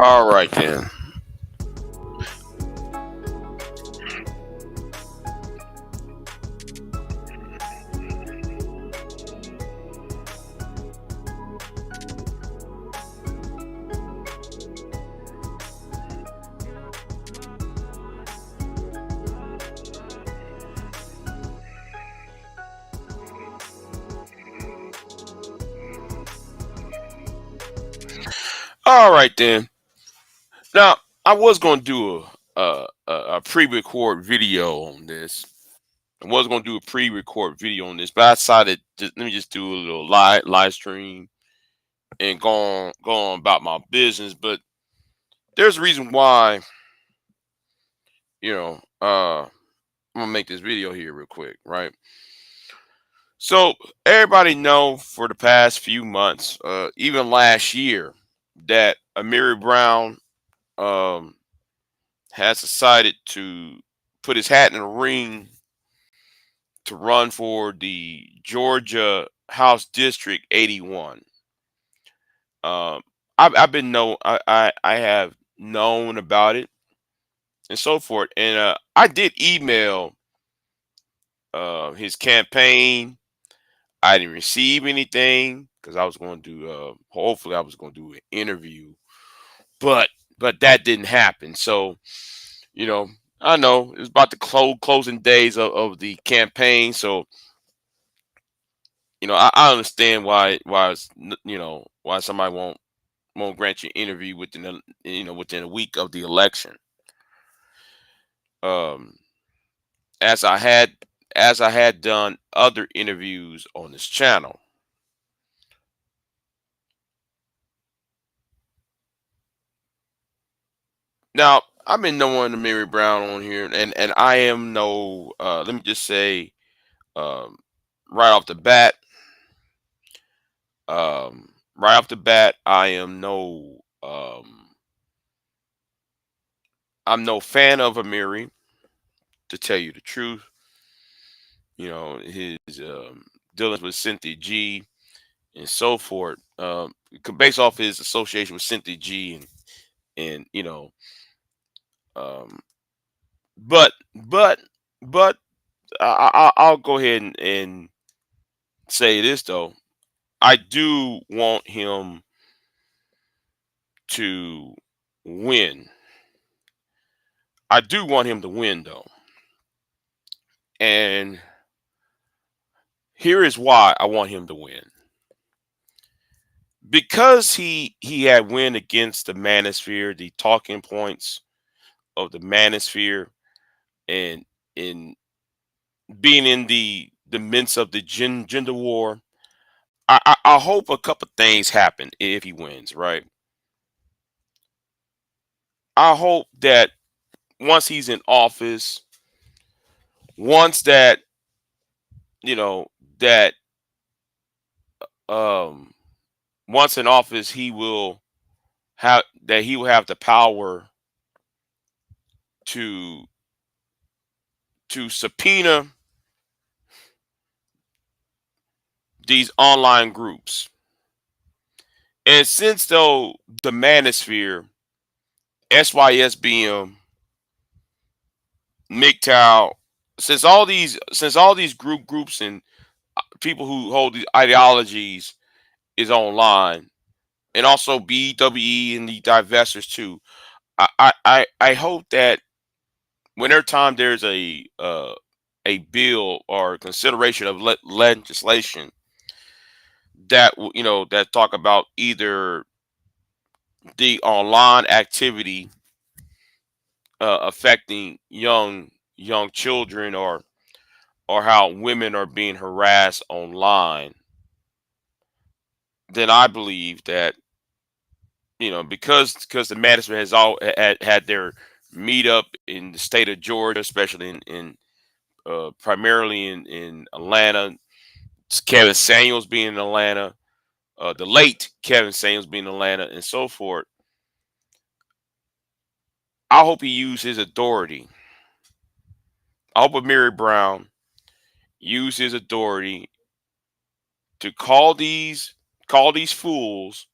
All right then. All right then. Now I was going to do a pre-record video on this. I was going to do a pre-record video on this, but I decided let me just do a little live stream and go on about my business. But there's a reason why, you know, I'm gonna make this video here real quick, right? So everybody know for the past few months, even last year, that Amiri Brown um, has decided to put his hat in the ring to run for the Georgia House District 81. I've been I have known about it and so forth, and I did email his campaign. I didn't receive anything because I was going to do. Hopefully, I was going to do an interview, but that didn't happen. So you know, I know it's about the closing days of the campaign. So I understand why why somebody won't grant you an interview within a week of the election. Um, as I had done other interviews on this channel. Now, I've been knowing the Mary Brown on here, and I am no. Let me just say, um, right off the bat, I am no. I'm no fan of Amiri, to tell you the truth. His dealings with Cynthia G and so forth, based off his association with Cynthia G and um, but but I'll go ahead and say this though. I do want him to win. I do want him to win though. And here is why I want him to win. Because he had win against the Manosphere, the talking points of the Manosphere, and in being in the midst of the gender war. I hope a couple things happen if he wins, right? I hope that once he's in office, once that you know that um once in office, he will have the power to subpoena these online groups. And since though the Manosphere, SYSBM, MGTOW, since all these groups and people who hold these ideologies is online, and also BWE and the divestors too. I hope that whenever time there's a bill or consideration of legislation that that talk about either the online activity affecting young children, or how women are being harassed online, then I believe that because the Madison has had their meetup in the state of Georgia, especially in primarily in Atlanta. Kevin Samuels being in Atlanta, the late Kevin Samuels being in Atlanta, and so forth. I hope he used his authority. I hope Amiri Brown used his authority to call these fools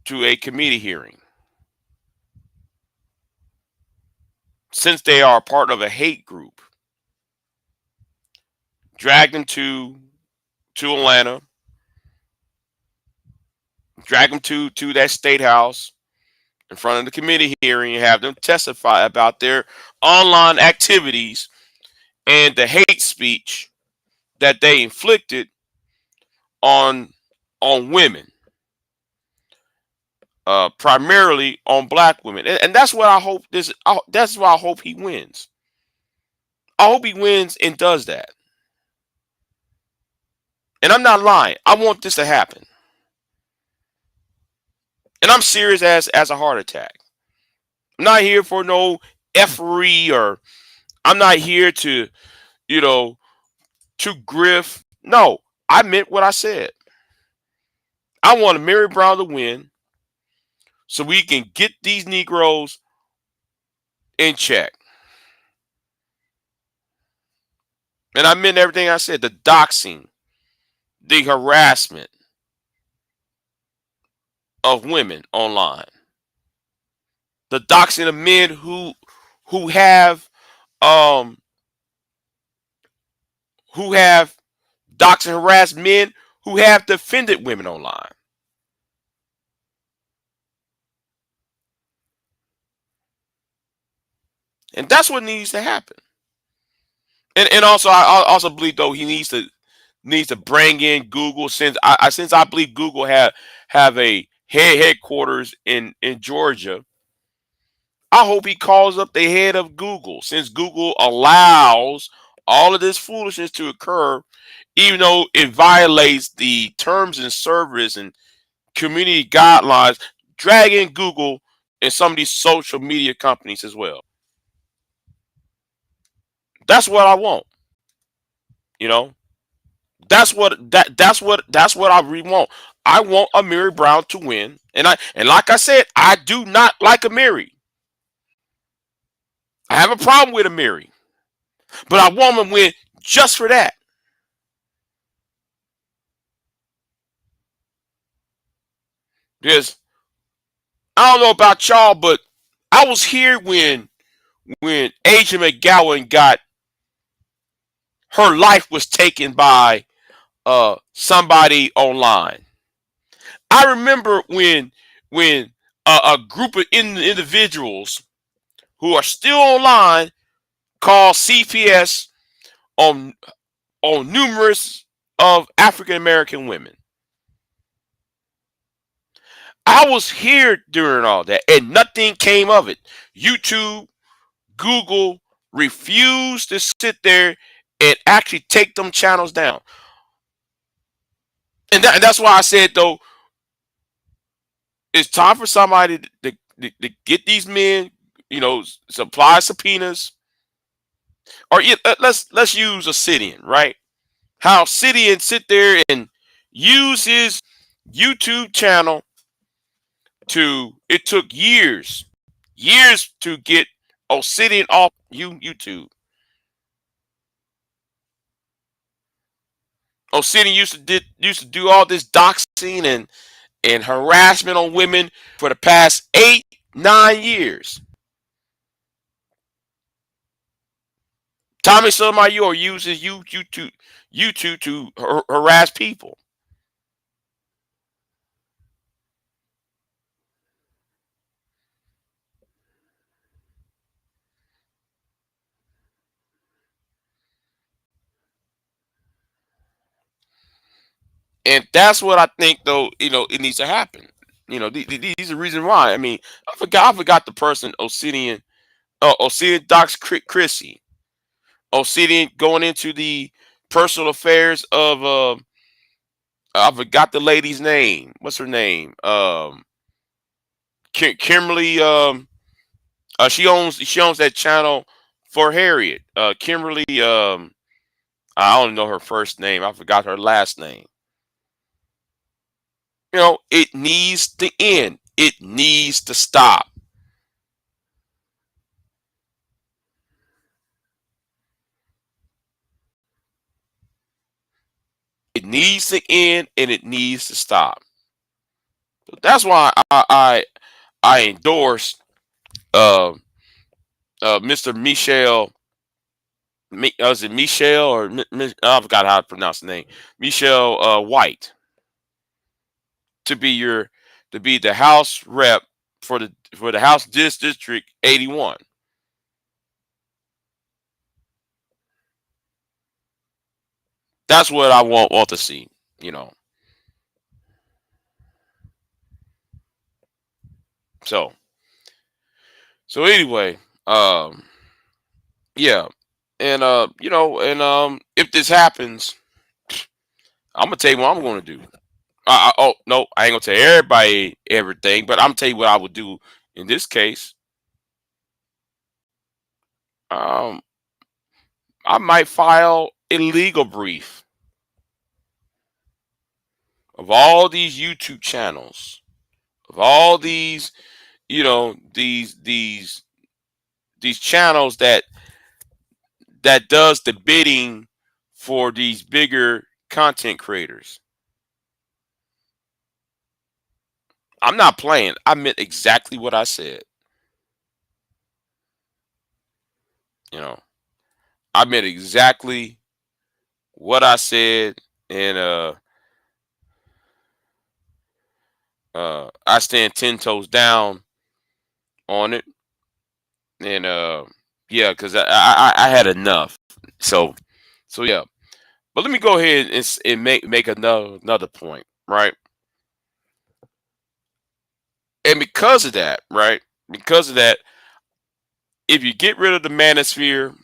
to a committee hearing, since they are part of a hate group, drag them to Atlanta, drag them to that state house in front of the committee hearing, and have them testify about their online activities and the hate speech that they inflicted on women, primarily on black women, and that's what I hope this. That's why I hope he wins. I hope he wins and does that. And I'm not lying. I want this to happen. And I'm serious as a heart attack. I'm not here for no effery, or I'm not here to, you know, to griff. No, I meant what I said. I want Amiri Brown to win so we can get these Negroes in check. And I meant everything I said. The doxing, the harassment of women online, the doxing of men who have um who have doxed and harassed men who have defended women online. And that's what needs to happen. And also I also believe though he needs to bring in Google, since I believe Google have a headquarters in Georgia. I hope he calls up the head of Google, since Google allows all of this foolishness to occur, even though it violates the terms and service and community guidelines. Drag in Google and some of these social media companies as well. That's what I want. You know, that's what I really want. I want Amiri Brown to win, and like I said, I do not like Amiri. I have a problem with Amiri, but I want him to win just for that. Because I don't know about y'all, but I was here when Asia McGowan got her life was taken by somebody online. I remember when a group of individuals who are still online called CPS on numerous of African American women. I was here during all that, and nothing came of it. YouTube, Google refused to sit there and actually take them channels down. And that's why I said though, it's time for somebody to get these men, supply subpoenas, or yeah, let's use a sit-in, right? How sit-in sit there and use his YouTube channel to. It took years to get Obsidian off YouTube. Obsidian used to do all this doxing and harassment on women for the past 8-9 years. Tommy Sotomayor uses YouTube to harass people. And that's what I think, though. It needs to happen. These are the reason why. I mean, I forgot the person. Obsidian docs Chrissy. Obsidian going into the personal affairs of. I forgot the lady's name. What's her name? Kimberly. She owns that channel for Harriet. Kimberly. I don't know her first name. I forgot her last name. It needs to end. It needs to stop. It needs to end and it needs to stop. So that's why I endorse uh, Mr. Michelle. Was it Michelle or I forgot how to pronounce the name? Michelle White to be your to be the House rep for the House District 81. That's what I want to see. You know. So anyway, yeah, and if this happens, I'm gonna tell you what I'm gonna do. Oh no, I ain't gonna tell everybody everything, but I'm gonna tell you what I would do in this case. Um, I might file a legal brief of all these YouTube channels, of all these, these channels that does the bidding for these bigger content creators. I'm not playing. I meant exactly what I said. You know, I meant exactly what I said, and I stand 10 toes down on it, and yeah, because I had enough. So yeah. But let me go ahead and make another point, right? And because of that, right? Because of that, if you get rid of the Manosphere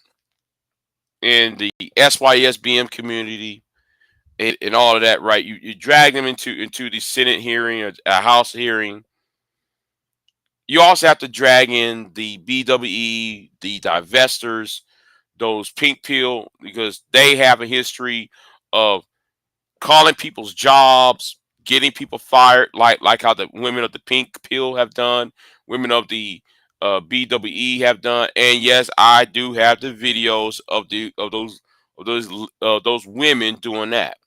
and the SYSBM community and all of that, right? You drag them into the Senate hearing or a House hearing. You also have to drag in the BWE, the divestors, those pink pill, because they have a history of calling people's jobs, getting people fired, like how the women of the pink pill have done, women of the BWE have done, and yes, I do have the videos of those women doing that.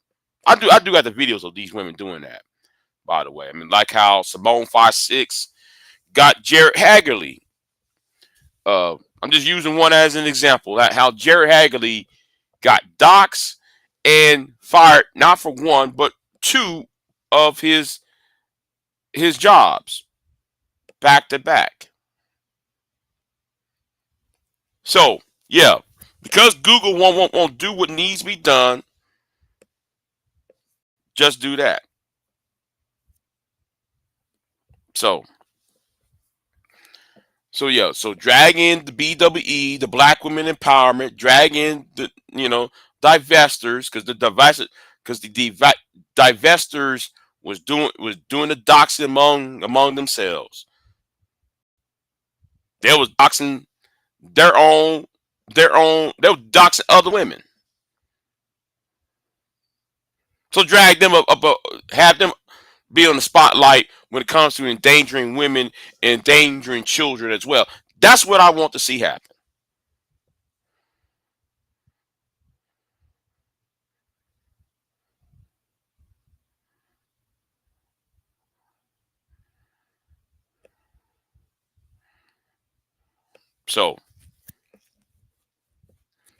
I do have the videos of these women doing that. By the way, I mean, like how Simone 56 got Jared Hagerly. I'm just using one as an example. How Jared Hagerly got doxxed and fired not for one but two of his jobs back to back. So yeah, because Google won't do what needs to be done, just do that. So yeah, so drag in the BWE, the Black Women Empowerment, drag in the divestors, because the divestors was doing the doxing among themselves. They was doxing their own they were doxing other women. So drag them up, have them be on the spotlight when it comes to endangering women and endangering children as well. That's what I want to see happen.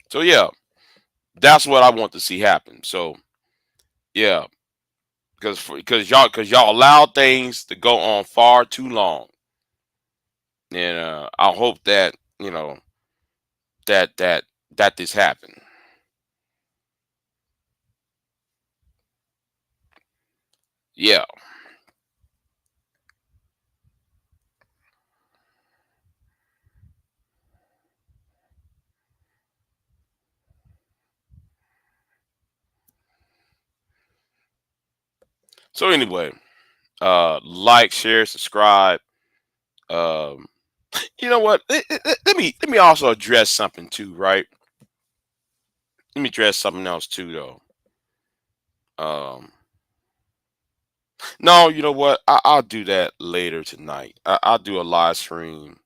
So yeah, that's what I want to see happen. So yeah, because y'all allow things to go on far too long, and I hope that that that that this happen. Yeah. So anyway, like, share, subscribe. Um, you know what? Let me also address something too, right? Let me address something else too, though. Um, no, you know what? I'll do that later tonight. I'll do a live stream,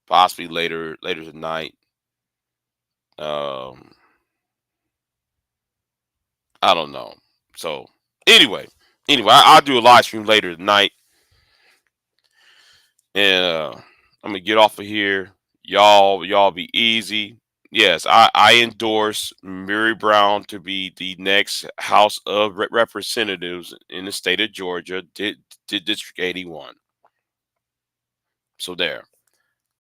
possibly later tonight. Um, I don't know. So anyway, Anyway, I'll do a live stream later tonight, and I'm gonna get off of here. Y'all be easy. Yes, I endorse Mary Brown to be the next House of Representatives in the state of Georgia, District 81. So there.